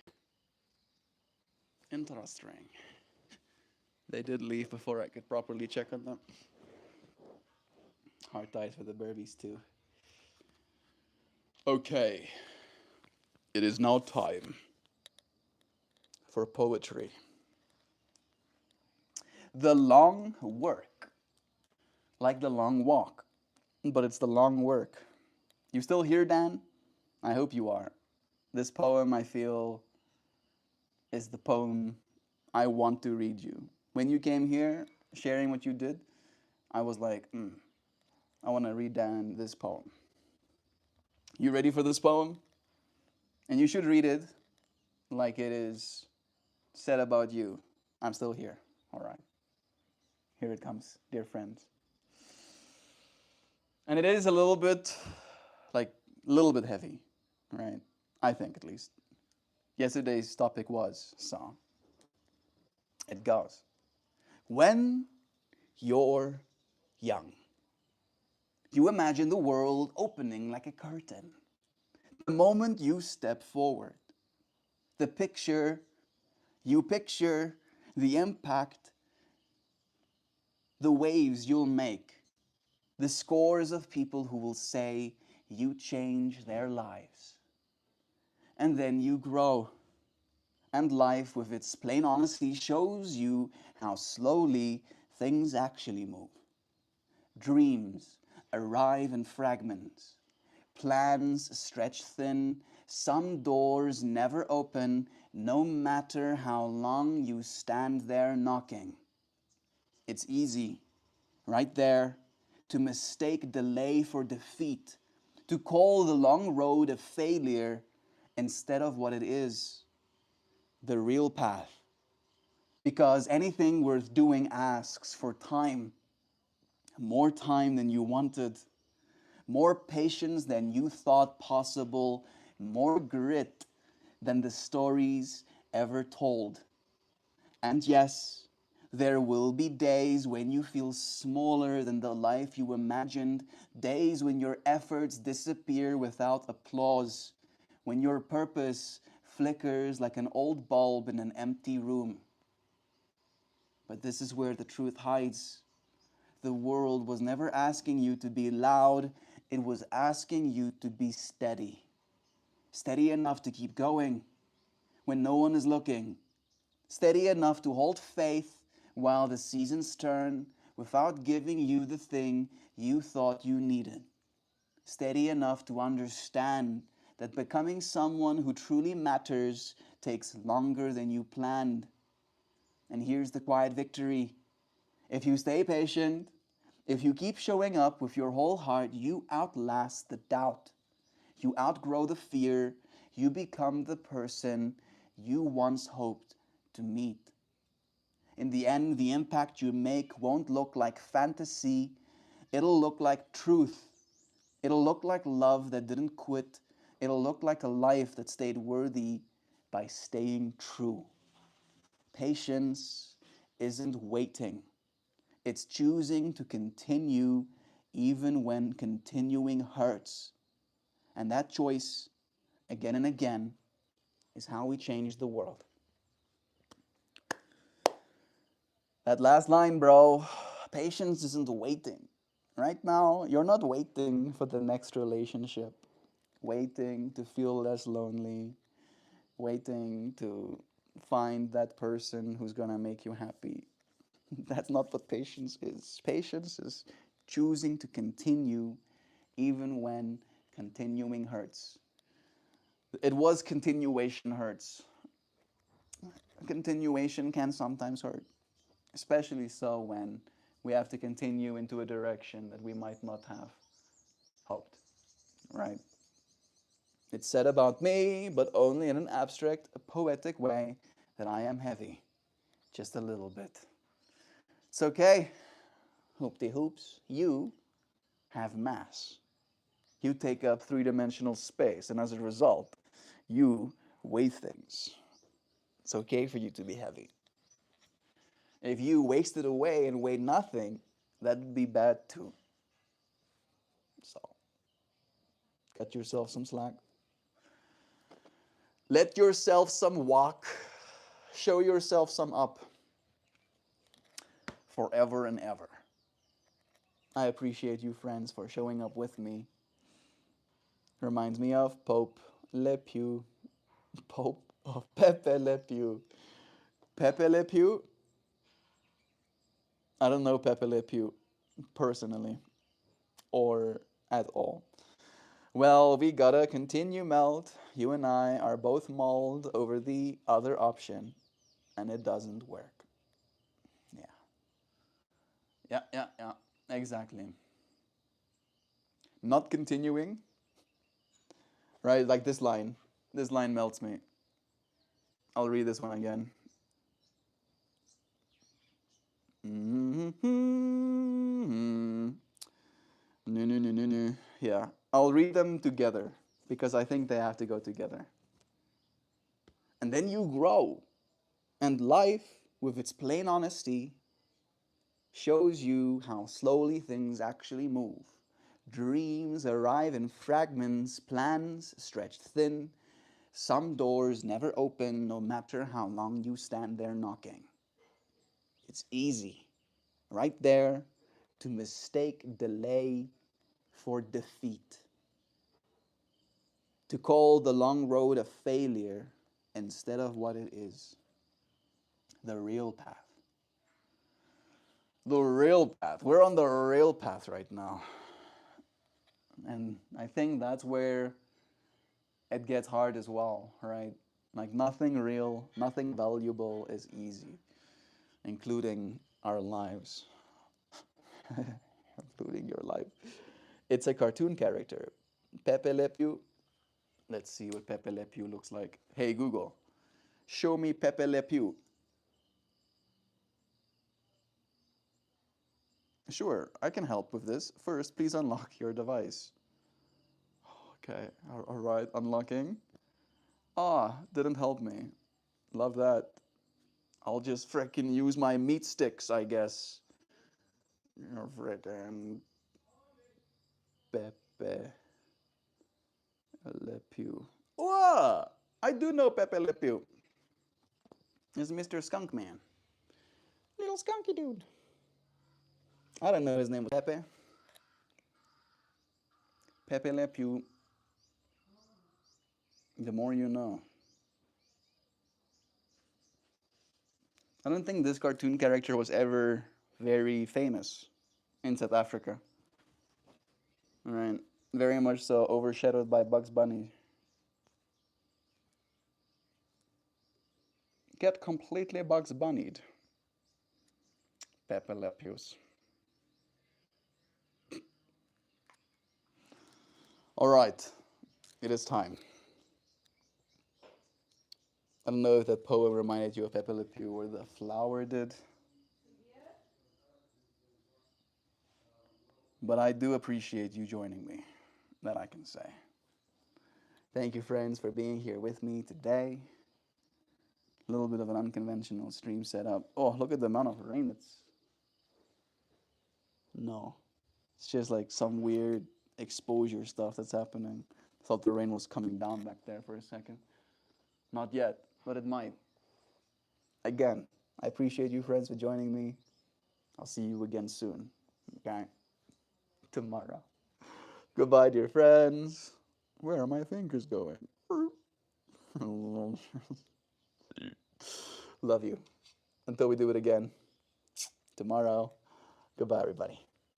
Interesting. They did leave before I could properly check on them. Hard ties for the Burbies too. Okay. It is now time for poetry. The long work. Like the long walk. But it's the long work. You still here, Dan? I hope you are. This poem, I feel, is the poem I want to read you. When you came here, sharing what you did, I was like, I want to read Dan this poem. You ready for this poem? And you should read it like it is said about you. I'm still here. All right. Here it comes, dear friends. And it is a little bit, like, a little bit heavy, right? I think at least. Yesterday's topic was song. It goes. When you're young, you imagine the world opening like a curtain. The moment you step forward, the picture, you picture the impact, the waves you'll make, the scores of people who will say you changed their lives. And then you grow, and life, with its plain honesty, shows you how slowly things actually move. Dreams arrive in fragments. Plans stretch thin. Some doors never open, no matter how long you stand there knocking. It's easy, right there, to mistake delay for defeat, to call the long road a failure instead of what it is, the real path. Because anything worth doing asks for time, more time than you wanted, more patience than you thought possible, more grit than the stories ever told. And yes, there will be days when you feel smaller than the life you imagined, days when your efforts disappear without applause, when your purpose flickers like an old bulb in an empty room. But this is where the truth hides. The world was never asking you to be loud, it was asking you to be steady. Steady enough to keep going when no one is looking. Steady enough to hold faith while the seasons turn, without giving you the thing you thought you needed. Steady enough to understand that becoming someone who truly matters takes longer than you planned. And here's the quiet victory. If you stay patient, if you keep showing up with your whole heart, you outlast the doubt. You outgrow the fear. You become the person you once hoped to meet. In the end, the impact you make won't look like fantasy. It'll look like truth. It'll look like love that didn't quit. It'll look like a life that stayed worthy by staying true. Patience isn't waiting. It's choosing to continue even when continuing hurts. And that choice, again and again, is how we change the world. That last line, bro, patience isn't waiting. Right now, you're not waiting for the next relationship, waiting to feel less lonely, waiting to find that person who's gonna make you happy. That's not what patience is. Patience is choosing to continue even when continuing hurts. It was continuation hurts. Continuation can sometimes hurt, especially so when we have to continue into a direction that we might not have hoped, right? It's said about me, but only in an abstract, poetic way, that I am heavy, just a little bit. It's okay, hoopty hoops, you have mass. You take up three-dimensional space, and as a result, you weigh things. It's okay for you to be heavy. If you wasted away and weighed nothing, that'd be bad too. So, cut yourself some slack. Let yourself some walk. Show yourself some up. Forever and ever. I appreciate you, friends, for showing up with me. Reminds me of Pope Le Pew. Pope of Pepe Le Pew. Pepe Le Pew? I don't know Pepe Le Pew personally or at all. Well, we gotta continue, Melt. You and I are both mulled over the other option, and it doesn't work. Yeah. Yeah. Exactly. Not continuing, right? Like this line. This line melts me. I'll read this one again. No. Yeah. I'll read them together because I think they have to go together. And then you grow. And life, with its plain honesty, shows you how slowly things actually move. Dreams arrive in fragments, plans stretched thin. Some doors never open, no matter how long you stand there knocking. It's easy, right there, to mistake delay for defeat. To call the long road a failure instead of what it is, the real path. The real path. We're on the real path right now. And I think that's where it gets hard as well, right? Like nothing real, nothing valuable is easy, including our lives, including your life. It's a cartoon character, Pepe Le Pew. Let's see what Pepe Le Pew looks like. Hey Google, show me Pepe Le Pew. Sure, I can help with this. First, please unlock your device. Okay, all right, unlocking. Ah, didn't help me. Love that. I'll just frickin' use my meat sticks, I guess. You're frickin' Pepe Le Pew. Whoa! I do know Pepe Le Pew. It's Mr. Skunk Man. Little skunky dude. I don't know his name was Pepe. Pepe Le Pew. The more you know. I don't think this cartoon character was ever very famous in South Africa. All right, very much so overshadowed by Bugs Bunny. Get completely Bugs Bunnied. Pepe Le Pews. All right, it is time. I don't know if that poem reminded you of Pepe Le Pew or the flower did, but I do appreciate you joining me. That I can say. Thank you, friends, for being here with me today. A little bit of an unconventional stream setup. Oh, look at the amount of rain that's. No. It's just like some weird exposure stuff that's happening. I thought the rain was coming down back there for a second. Not yet, but it might. Again, I appreciate you, friends, for joining me. I'll see you again soon. Okay? Tomorrow. Goodbye, dear friends. Where are my fingers going? Love you. Until we do it again tomorrow. Goodbye, everybody.